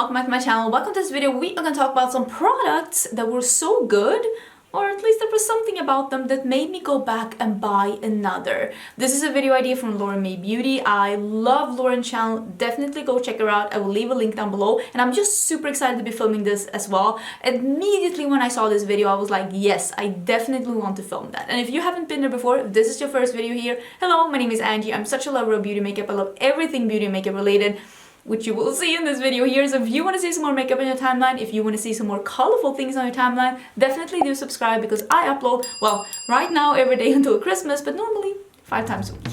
welcome back to my channel. Welcome to this video. We are going to talk about some products that were so good, or at least there was something about them that made me go back and buy another. This is a video idea from Lauren Mae Beauty. I love Lauren's channel. Definitely go check her out. I will leave a link down below. And I'm just super excited to be filming this as well. Immediately when I saw this video, I was like, yes, I definitely want to film that. And if you haven't been there before, if this is your first video here, hello, my name is Angie. I'm such a lover of beauty makeup. I love everything beauty and makeup related, which you will see in this video here. So if you want to see some more makeup in your timeline, if you want to see some more colorful things on your timeline, definitely do subscribe because I upload, well, right now every day until Christmas, but normally 5 times a week.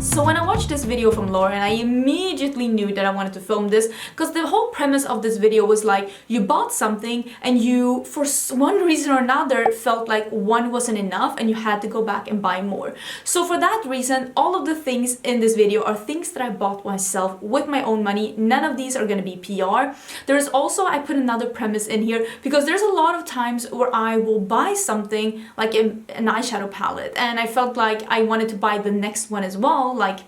So when I watched this video from Lauren, I immediately knew that I wanted to film this because the whole premise of this video was like, you bought something and you, for one reason or another, felt like one wasn't enough and you had to go back and buy more. So for that reason, all of the things in this video are things that I bought myself with my own money. None of these are going to be PR. There's also, I put another premise in here because there's a lot of times where I will buy something like an eyeshadow palette and I felt like I wanted to buy the next one as well, like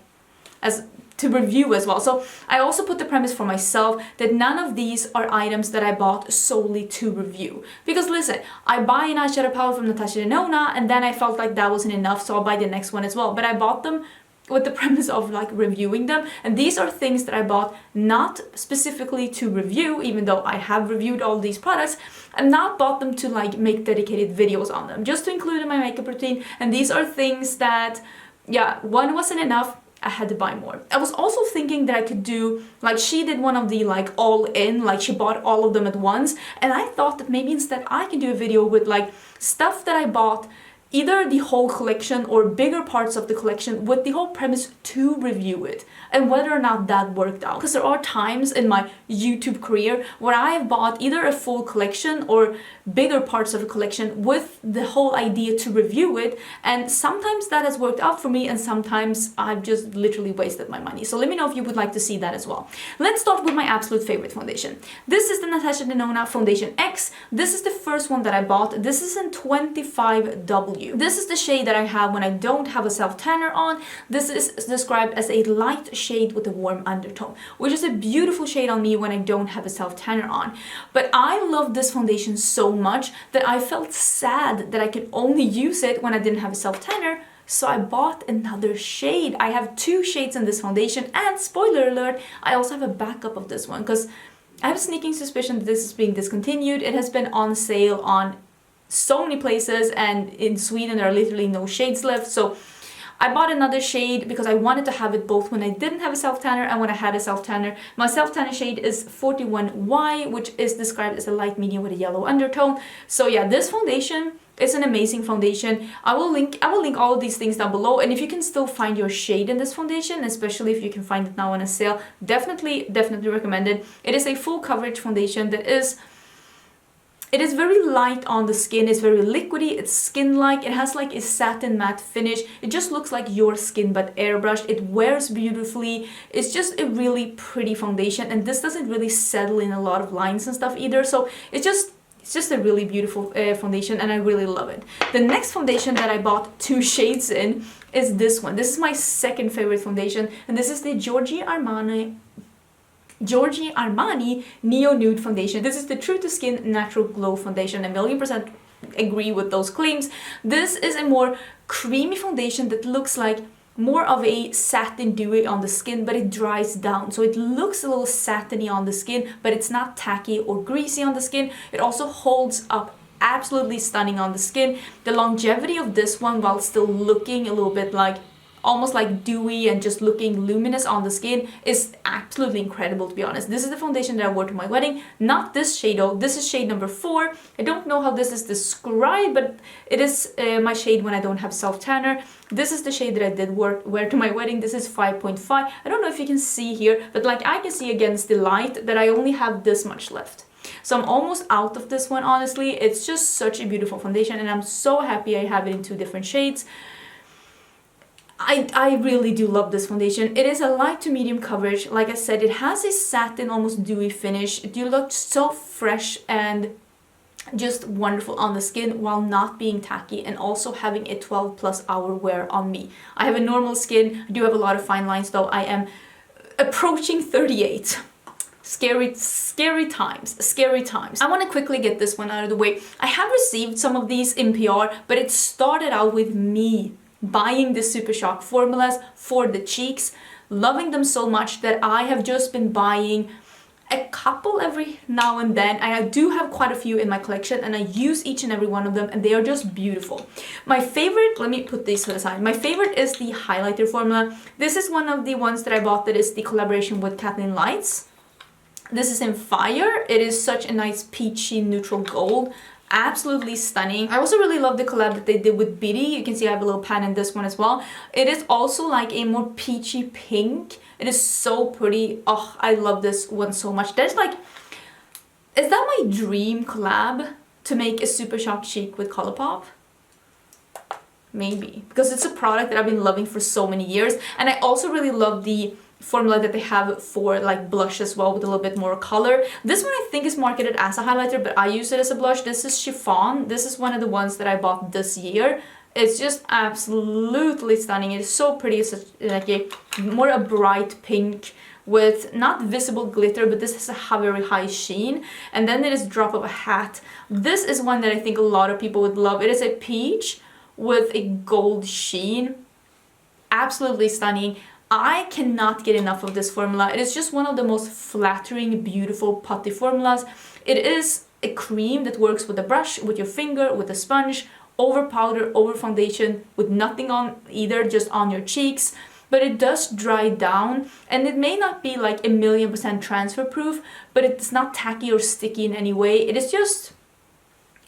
as to review as well. So I also put the premise for myself that none of these are items that I bought solely to review. Because listen, I buy an eyeshadow palette from Natasha Denona and then I felt like that wasn't enough, so I'll buy the next one as well. But I bought them with the premise of like reviewing them, and these are things that I bought not specifically to review, even though I have reviewed all these products. I've not bought them to like make dedicated videos on them, just to include in my makeup routine. And these are things that, yeah, one wasn't enough, I had to buy more. I was also thinking that I could do, like she did one of the like all in, like she bought all of them at once, and I thought that maybe instead I can do a video with like stuff that I bought, either the whole collection or bigger parts of the collection, with the whole premise to review it and whether or not that worked out. Because there are times in my YouTube career where I have bought either a full collection or bigger parts of a collection with the whole idea to review it, and sometimes that has worked out for me and sometimes I've just literally wasted my money. So let me know if you would like to see that as well. Let's start with my absolute favorite foundation. This is the Natasha Denona Foundation X. This is the first one that I bought. This is in 25W. This is the shade that I have when I don't have a self-tanner on. This is described as a light shade with a warm undertone, which is a beautiful shade on me when I don't have a self-tanner on. But I love this foundation so much that I felt sad that I could only use it when I didn't have a self-tanner. So I bought another shade. I have 2 shades in this foundation, and spoiler alert, I also have a backup of this one because I have a sneaking suspicion that this is being discontinued. It has been on sale on so many places, and in Sweden there are literally no shades left. So I bought another shade because I wanted to have it both when I didn't have a self-tanner and when I had a self-tanner. My self-tanner shade is 41Y, which is described as a light medium with a yellow undertone. So yeah, this foundation is an amazing foundation. I will link all of these things down below, and if you can still find your shade in this foundation, especially if you can find it now on a sale, definitely recommend it. It is a full coverage foundation that is, it is very light on the skin, it's very liquidy, it's skin-like, it has like a satin matte finish. It just looks like your skin but airbrushed. It wears beautifully. It's just a really pretty foundation, and this doesn't really settle in a lot of lines and stuff either. So it's just a really beautiful foundation, and I really love it. The next foundation that I bought 2 shades in is this one. This is my second favorite foundation, and this is the Giorgio Armani Neo Nude Foundation. This is the True to Skin Natural Glow Foundation. 1,000,000% agree with those claims. This is a more creamy foundation that looks like more of a satin dewy on the skin, but it dries down. So it looks a little satiny on the skin, but it's not tacky or greasy on the skin. It also holds up absolutely stunning on the skin. The longevity of this one, while still looking a little bit like almost like dewy and just looking luminous on the skin, is absolutely incredible, to be honest. This is the foundation that I wore to my wedding. Not this shade though. This is shade number 4. I don't know how this is described, but it is my shade when I don't have self-tanner. This is the shade that I did wear to my wedding. This is 5.5. I don't know if you can see here, but like I can see against the light that I only have this much left. So I'm almost out of this one, honestly. It's just such a beautiful foundation, and I'm so happy I have it in 2 different shades. I really do love this foundation. It is a light to medium coverage. Like I said, it has a satin, almost dewy finish. It looks so fresh and just wonderful on the skin while not being tacky and also having a 12+ hour wear on me. I have a normal skin, I do have a lot of fine lines though. I am approaching 38. Scary times. I want to quickly get this one out of the way. I have received some of these in PR, but it started out with me buying the Super Shock formulas for the cheeks, loving them so much that I have just been buying a couple every now and then, and I do have quite a few in my collection, and I use each and every one of them, and they are just beautiful. My favorite, let me put these to the side, my favorite is the highlighter formula. This is one of the ones that I bought that is the collaboration with Kathleen Lights. This is in Fire. It is such a nice peachy neutral gold. Absolutely stunning. I also really love the collab that they did with Vieve. You can see I have a little pan in this one as well. It is also like a more peachy pink. It is so pretty. Oh, I love this one so much. There's like, is that my dream collab? To make a Super Shock cheek with Colourpop? Maybe. Because it's a product that I've been loving for so many years. And I also really love the formula that they have for like blush as well, with a little bit more color. This one I think is marketed as a highlighter, but I use it as a blush. This is Chiffon. This is one of the ones that I bought this year. It's just absolutely stunning. It's so pretty. It's like a more a bright pink with not visible glitter, but this has a very high sheen. And then there is Drop of a Hat. This is one that I think a lot of people would love. It is a peach with a gold sheen. Absolutely stunning. I cannot get enough of this formula. It is just one of the most flattering, beautiful putty formulas. It is a cream that works with a brush, with your finger, with a sponge, over powder, over foundation, with nothing on either, just on your cheeks. But it does dry down, and it may not be like 1,000,000% transfer proof, but it's not tacky or sticky in any way. It is just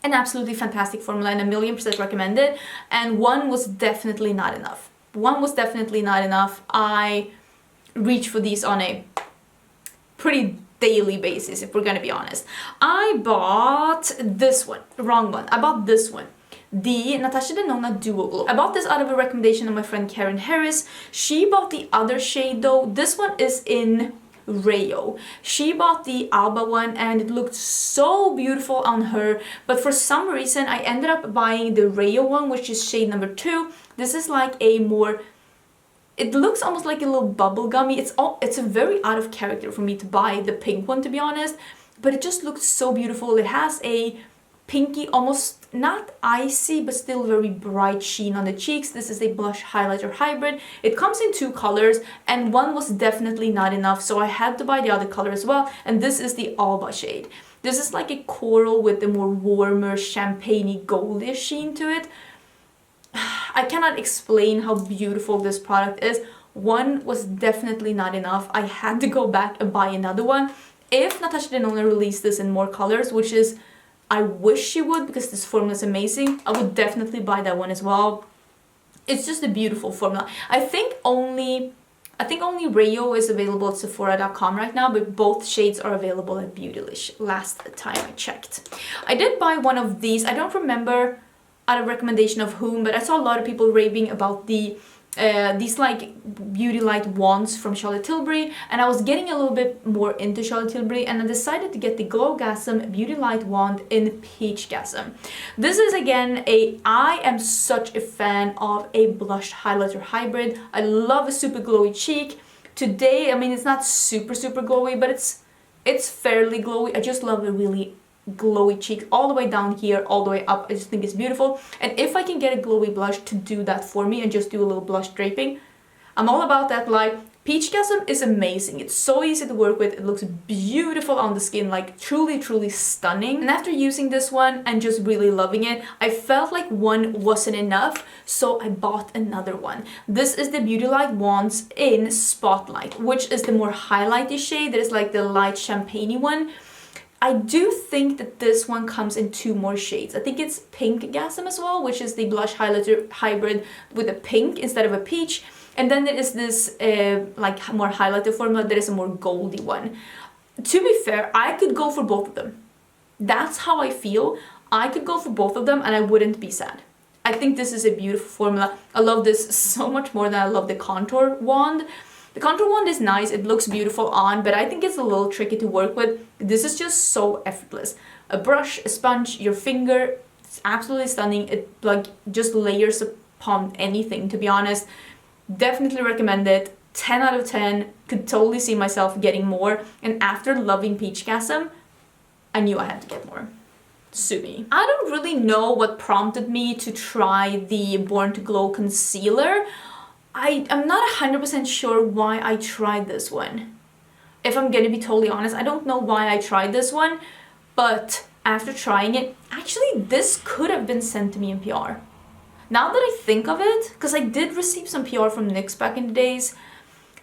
an absolutely fantastic formula, and 1,000,000% recommended. And one was definitely not enough. One was definitely not enough. I reach for these on a pretty daily basis, if we're gonna be honest. I bought this one, wrong one. I bought this one, the Natasha Denona Duo Glow. I bought this out of a recommendation of my friend Karen Harris. She bought the other shade though. This one is in Rayo. She bought the Alba one and it looked so beautiful on her, but for some reason I ended up buying the Rayo one, which is shade number 2. This is like a more, it looks almost like a little bubble gummy. It's a very out of character for me to buy the pink one, to be honest, but it just looks so beautiful. It has a pinky, almost not icy, but still very bright sheen on the cheeks. This is a blush highlighter hybrid. It comes in 2 colors, and one was definitely not enough, so I had to buy the other color as well, and this is the Alba shade. This is like a coral with a more warmer, champagne-y, goldish sheen to it. I cannot explain how beautiful this product is. One was definitely not enough. I had to go back and buy another one. If Natasha Denona released this in more colors, which is, I wish she would, because this formula is amazing, I would definitely buy that one as well. It's just a beautiful formula. I think only Rayo is available at Sephora.com right now, but both shades are available at Beautylish last time I checked. I did buy one of these. I don't remember out of recommendation of whom, but I saw a lot of people raving about the these like beauty light wands from Charlotte Tilbury, and I was getting a little bit more into Charlotte Tilbury, and I decided to get the Glowgasm Beauty Light Wand in Peachgasm. This is again I am such a fan of a blush highlighter hybrid. I love a super glowy cheek. Today, I mean, it's not super glowy, but it's fairly glowy. I just love a really glowy cheek all the way down here, all the way up. I just think it's beautiful, and if I can get a glowy blush to do that for me and just do a little blush draping, I'm all about that. Like, Peachgasm is amazing. It's so easy to work with. It looks beautiful on the skin, like truly stunning. And after using this one and just really loving it, I felt like one wasn't enough, so I bought another one. This is the Beauty Light Wands in Spotlight, which is the more highlighty shade. That is like the light champagne one. I do think that this one comes in 2 more shades. I think it's Pinkgasm as well, which is the blush highlighter hybrid with a pink instead of a peach. And then there is this like more highlighter formula that is a more goldy one. To be fair, I could go for both of them. That's how I feel. I could go for both of them and I wouldn't be sad. I think this is a beautiful formula. I love this so much more than I love the contour wand. The contour wand is nice, it looks beautiful on, but I think it's a little tricky to work with. This is just so effortless. a brush, a sponge, your finger. It's absolutely stunning. It like just layers upon anything, to be honest. Definitely recommend it. 10 out of 10. Could totally see myself getting more. And after loving Peachgasm, I knew I had to get more. Sue me. I don't really know what prompted me to try the Born to Glow concealer. I'm not 100% sure why I tried this one. If I'm gonna be totally honest, I don't know why I tried this one, but after trying it, actually this could have been sent to me in PR. Now that I think of it, because I did receive some PR from NYX back in the days,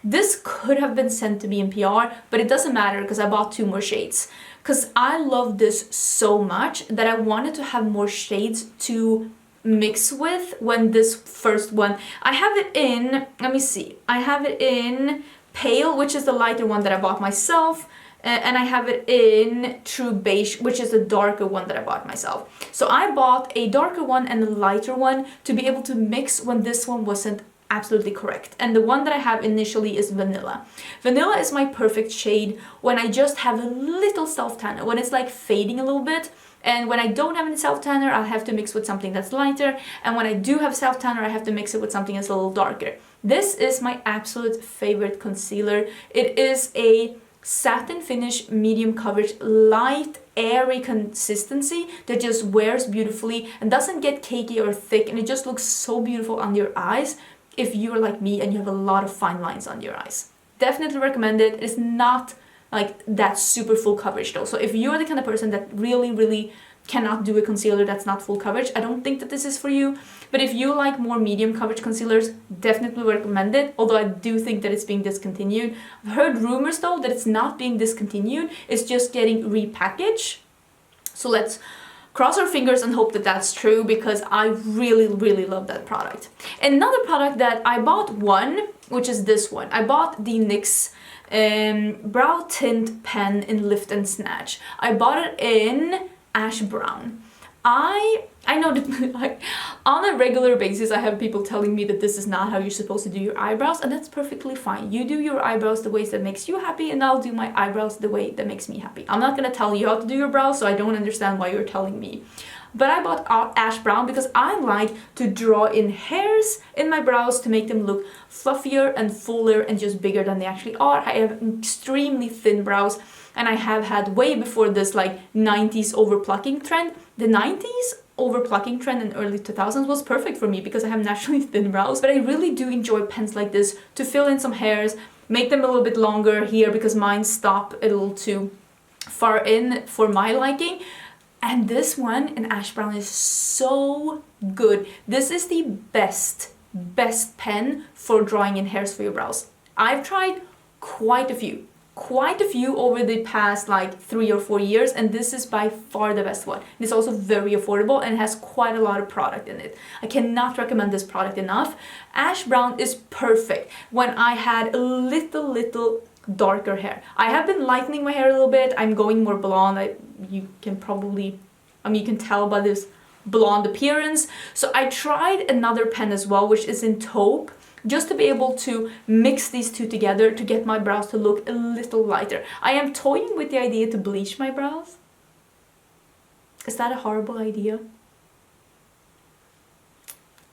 this could have been sent to me in PR, but it doesn't matter because I bought 2 more shades. Because I love this so much that I wanted to have more shades to mix with when this first one... I have it in, let me see, I have it in Pale, which is the lighter one that I bought myself, and I have it in True Beige, which is the darker one that I bought myself. So I bought a darker one and a lighter one to be able to mix when this one wasn't absolutely correct. And the one that I have initially is Vanilla. Vanilla is my perfect shade when I just have a little self-tanner, when it's like fading a little bit. And when I don't have any self-tanner, I'll have to mix with something that's lighter. And when I do have self-tanner, I have to mix it with something that's a little darker. This is my absolute favorite concealer. It is a satin finish, medium coverage, light, airy consistency that just wears beautifully and doesn't get cakey or thick. And it just looks so beautiful on your eyes if you're like me and you have a lot of fine lines on your eyes. Definitely recommend it. It's not like that super full coverage though. So if you're the kind of person that really cannot do a concealer that's not full coverage, I don't think that this is for you. But if you like more medium coverage concealers, definitely recommend it. Although I do think that it's being discontinued. I've heard rumors though that it's not being discontinued. It's just getting repackaged. So let's cross our fingers and hope that that's true, because I really love that product. Another product that I bought one, which is this one. I bought the NYX brow tint pen in Lift and Snatch. I bought it in ash brown. I know that like, on a regular basis I have people telling me that this is not how you're supposed to do your eyebrows, and that's perfectly fine. You do your eyebrows the ways that makes you happy, and I'll do my eyebrows the way that makes me happy. I'm not gonna tell you how to do your brows, so I don't understand why you're telling me. But I bought ash brown because I like to draw in hairs in my brows to make them look fluffier and fuller and just bigger than they actually are. I have extremely thin brows, and I have had way before this like 90s over plucking trend. The 90s over plucking trend in early 2000s was perfect for me because I have naturally thin brows, but I really do enjoy pens like this to fill in some hairs, make them a little bit longer here because mine stop a little too far in for my liking. And this one in ash brown is so good. This is the best pen for drawing in hairs for your brows. I've tried quite a few over the past like 3 or 4 years, and this is by far the best one. It's also very affordable and has quite a lot of product in it. I cannot recommend this product enough. Ash brown is perfect when I had a little darker hair. I have been lightening my hair a little bit. I'm going more blonde. You can probably, you can tell by this blonde appearance. So I tried another pen as well, which is in taupe, just to be able to mix these two together to get my brows to look a little lighter. I am toying with the idea to bleach my brows. Is that a horrible idea?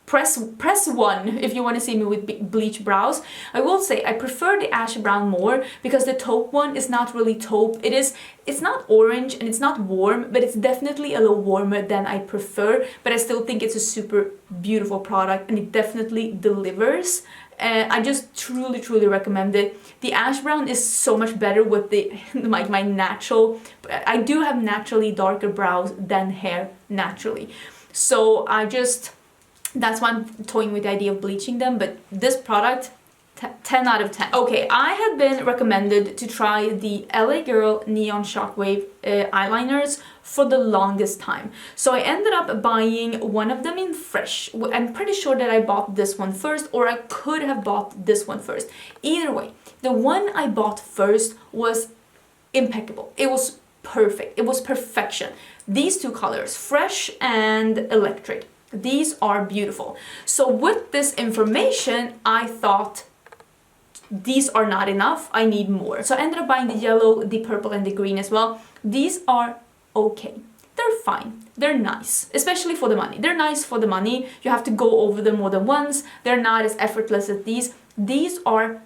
Press 1 if you want to see me with bleach brows. I will say I prefer the ash brown more because the taupe one is not really taupe. It's not orange and it's not warm, but it's definitely a little warmer than I prefer. But I still think it's a super beautiful product and it definitely delivers. I just truly recommend it. The ash brown is so much better with the like my natural. I do have naturally darker brows than hair naturally, so that's why I'm toying with the idea of bleaching them. But this product, 10 out of 10. Okay, I had been recommended to try the LA Girl Neon Shockwave eyeliners for the longest time. So I ended up buying one of them in Fresh. I'm pretty sure that I bought this one first, or I could have bought this one first. Either way, the one I bought first was impeccable. It was perfect. It was perfection. These two colors, Fresh and Electric, these are beautiful. So with this information, I thought these are not enough. I need more. So I ended up buying the yellow, the purple, and the green as well. These are okay. They're fine. They're nice, especially for the money. They're nice for the money. You have to go over them more than once. They're not as effortless as these. These are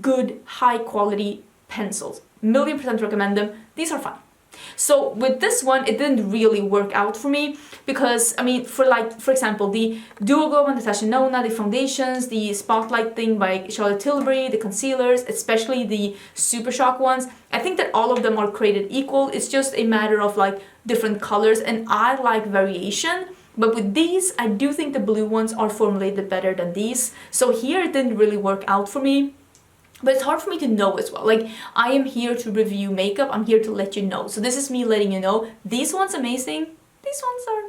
good, high quality pencils. 1,000,000% recommend them. These are fine. So with this one, it didn't really work out for me because, I mean, for example, the Duo Glow by Natasha Denona, the foundations, the Spotlight thing by Charlotte Tilbury, the concealers, especially the Super Shock ones, I think that all of them are created equal. It's just a matter of like different colors, and I like variation. But with these, I do think the blue ones are formulated better than these. So here it didn't really work out for me. But it's hard for me to know as well. Like, I am here to review makeup. I'm here to let you know. So this is me letting you know. These ones amazing. These ones are,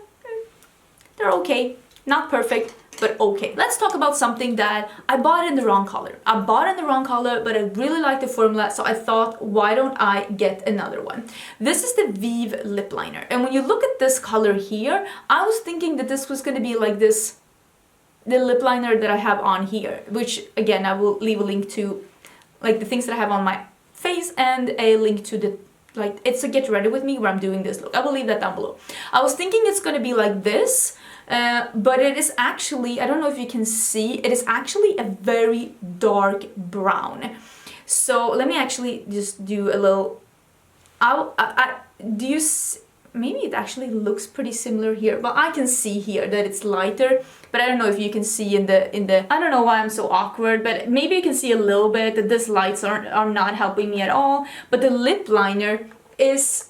they're okay. Not perfect, but okay. Let's talk about something that I bought in the wrong color. I bought in the wrong color, but I really like the formula. So I thought, why don't I get another one? This is the Vieve lip liner. And when you look at this color here, I was thinking that this was going to be like this, the lip liner that I have on here, which again, I will leave a link to, like the things that I have on my face, and a link to the, like, it's a get ready with me where I'm doing this look. I will leave that down below. I was thinking it's gonna be like this, but it is actually, I don't know if you can see, it is actually a very dark brown. So let me actually just do a little, do you see? Maybe it actually looks pretty similar here, but I can see here that it's lighter, but I don't know if you can see in the I don't know why I'm so awkward, but maybe you can see a little bit that these lights are not helping me at all. But the lip liner is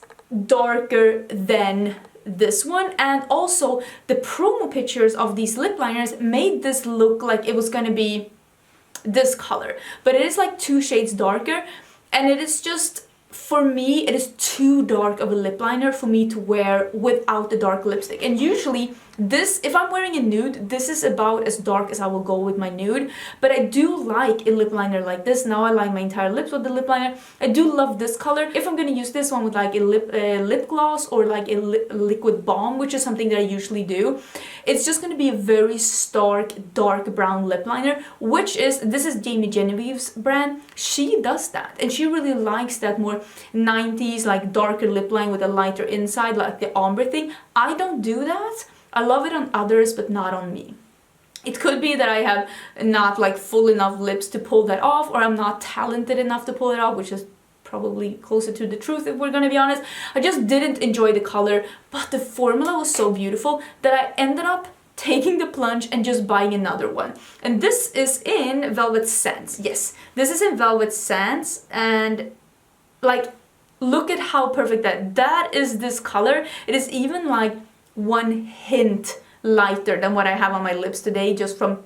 darker than this one, and also the promo pictures of these lip liners made this look like it was gonna be this color, but it is like 2 shades darker, and it is just, for me, it is too dark of a lip liner for me to wear without the dark lipstick. And usually this, if I'm wearing a nude, this is about as dark as I will go with my nude. But I do like a lip liner like this. Now I line my entire lips with the lip liner. I do love this color. If I'm going to use this one with like a lip gloss or like a liquid balm, which is something that I usually do, it's just going to be a very stark dark brown lip liner, which is, this is Jamie Genevieve's brand. She does that, and she really likes that more 90s like darker lip line with a lighter inside, like the ombre thing. I don't do that. I love it on others, but not on me. It could be that I have not like full enough lips to pull that off, or I'm not talented enough to pull it off, which is probably closer to the truth if we're gonna be honest. I just didn't enjoy the color, but the formula was so beautiful that I ended up taking the plunge and just buying another one. And this is in Velvet Sands. Yes, this is in Velvet Sands, and like, look at how perfect that is. This color, it is even like 1 hint lighter than what I have on my lips today, just from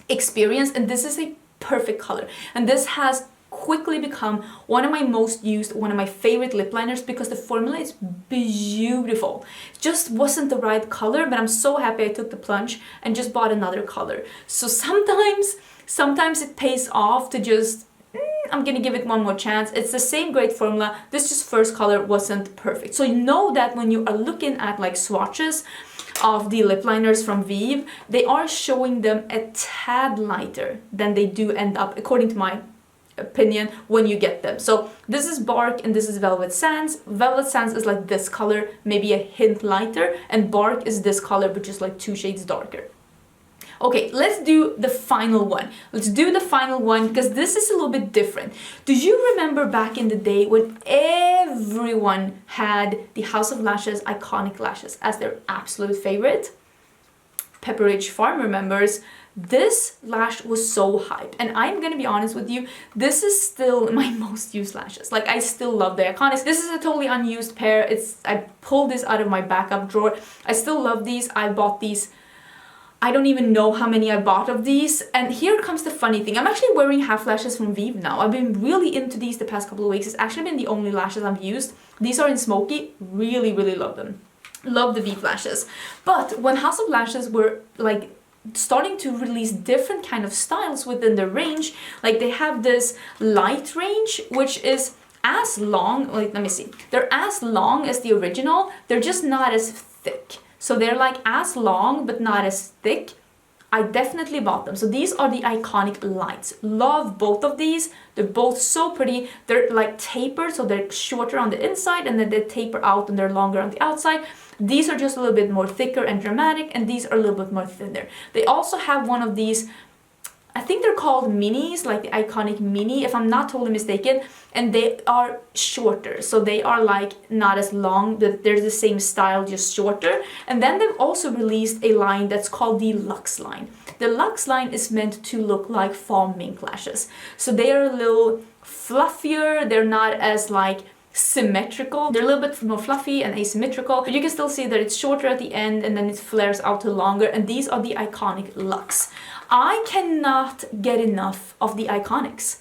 experience. And this is a perfect color, and this has quickly become one of my most used, one of my favorite lip liners, because the formula is beautiful. It just wasn't the right color, but I'm so happy I took the plunge and just bought another color. So sometimes it pays off to just, I'm gonna give it one more chance. It's the same great formula, this just first color wasn't perfect. So you know that when you are looking at like swatches of the lip liners from Vieve, they are showing them a tad lighter than they do end up, according to my opinion, when you get them. So this is Bark and this is Velvet Sands. Velvet Sands is like this color, maybe a hint lighter, and Bark is this color, but just like 2 shades darker. Okay, let's do the final one. Let's do the final one, because this is a little bit different. Do you remember back in the day when everyone had the House of Lashes iconic lashes as their absolute favorite? Pepperidge Farm remembers. This lash was so hyped, and I'm gonna be honest with you, this is still my most used lashes. Like, I still love the iconics. This is a totally unused pair. I pulled this out of my backup drawer. I still love these. I bought these, I don't even know how many I bought of these. And here comes the funny thing. I'm actually wearing half lashes from Vieve now. I've been really into these the past couple of weeks. It's actually been the only lashes I've used. These are in Smoky. Really, really love them. Love the Vieve lashes. But when House of Lashes were like starting to release different kind of styles within the range, like they have this light range, which is as long, like, let me see. They're as long as the original. They're just not as thick. So they're like as long, but not as thick. I definitely bought them. So these are the Iconic Lights. Love both of these. They're both so pretty. They're like tapered, so they're shorter on the inside and then they taper out and they're longer on the outside. These are just a little bit more thicker and dramatic, and these are a little bit more thinner. They also have one of these, I think they're called minis, like the Iconic Mini, if I'm not totally mistaken, and they are shorter, so they are like not as long, they're the same style, just shorter. And then they've also released a line that's called the Luxe line. The Luxe line is meant to look like fall mink lashes, so they are a little fluffier, they're not as like symmetrical, they're a little bit more fluffy and asymmetrical, but you can still see that it's shorter at the end and then it flares out to longer, and these are the Iconic Luxe. I cannot get enough of the Iconics.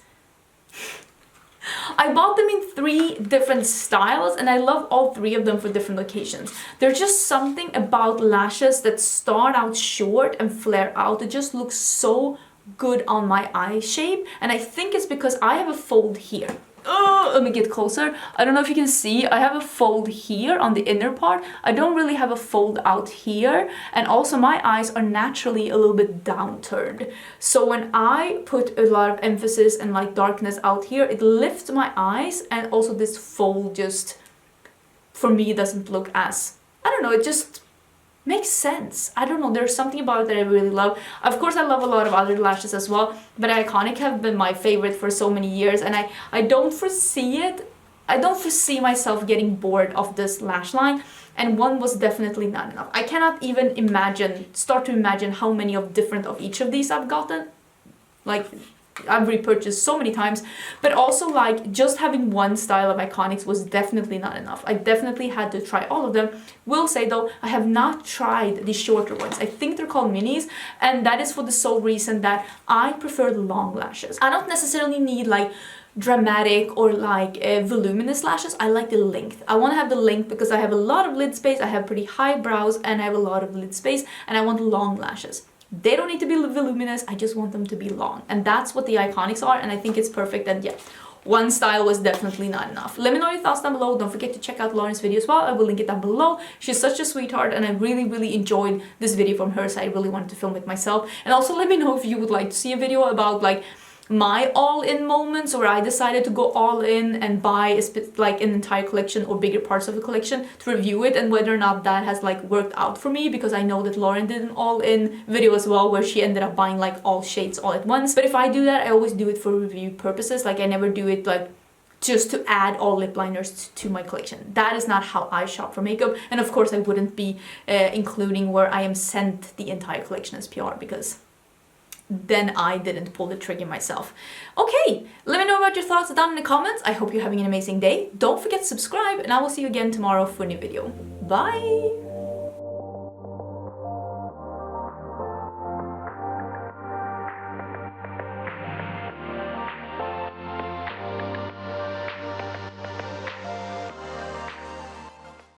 I bought them in 3 different styles and I love all 3 of them for different occasions. There's just something about lashes that start out short and flare out. It just looks so good on my eye shape, and I think it's because I have a fold here. Oh, let me get closer. I don't know if you can see, I have a fold here on the inner part. I don't really have a fold out here, and also my eyes are naturally a little bit downturned. So when I put a lot of emphasis and like darkness out here, it lifts my eyes, and also this fold just, for me, doesn't look as, I don't know, it just makes sense. I don't know, there's something about it that I really love. Of course, I love a lot of other lashes as well, but Iconic have been my favorite for so many years, and I don't foresee it. I don't foresee myself getting bored of this lash line, and one was definitely not enough. I cannot even start to imagine how many of different of each of these I've gotten. Like, I've repurchased so many times, but also like just having one style of Iconics was definitely not enough. I definitely had to try all of them. Will say though, I have not tried the shorter ones. I think they're called minis, and that is for the sole reason that I prefer long lashes. I don't necessarily need like dramatic or like voluminous lashes. I like the length. I want to have the length because I have a lot of lid space, I have pretty high brows, and I have a lot of lid space, and I want long lashes. They don't need to be voluminous, I just want them to be long. And that's what the Iconics are, and I think it's perfect. And yeah, one style was definitely not enough. Let me know your thoughts down below. Don't forget to check out Lauren's video as well. I will link it down below. She's such a sweetheart, and I really enjoyed this video from her, so I really wanted to film it myself. And also let me know if you would like to see a video about like my all-in moments, where I decided to go all in and buy like an entire collection or bigger parts of a collection to review it, and whether or not that has like worked out for me, because I know that Lauren did an all-in video as well where she ended up buying like all shades all at once. But if I do that, I always do it for review purposes. Like, I never do it like just to add all lip liners to my collection. That is not how I shop for makeup, and of course I wouldn't be including where I am sent the entire collection as PR, because then I didn't pull the trigger myself. Okay, let me know about your thoughts down in the comments. I hope you're having an amazing day. Don't forget to subscribe, and I will see you again tomorrow for a new video. Bye!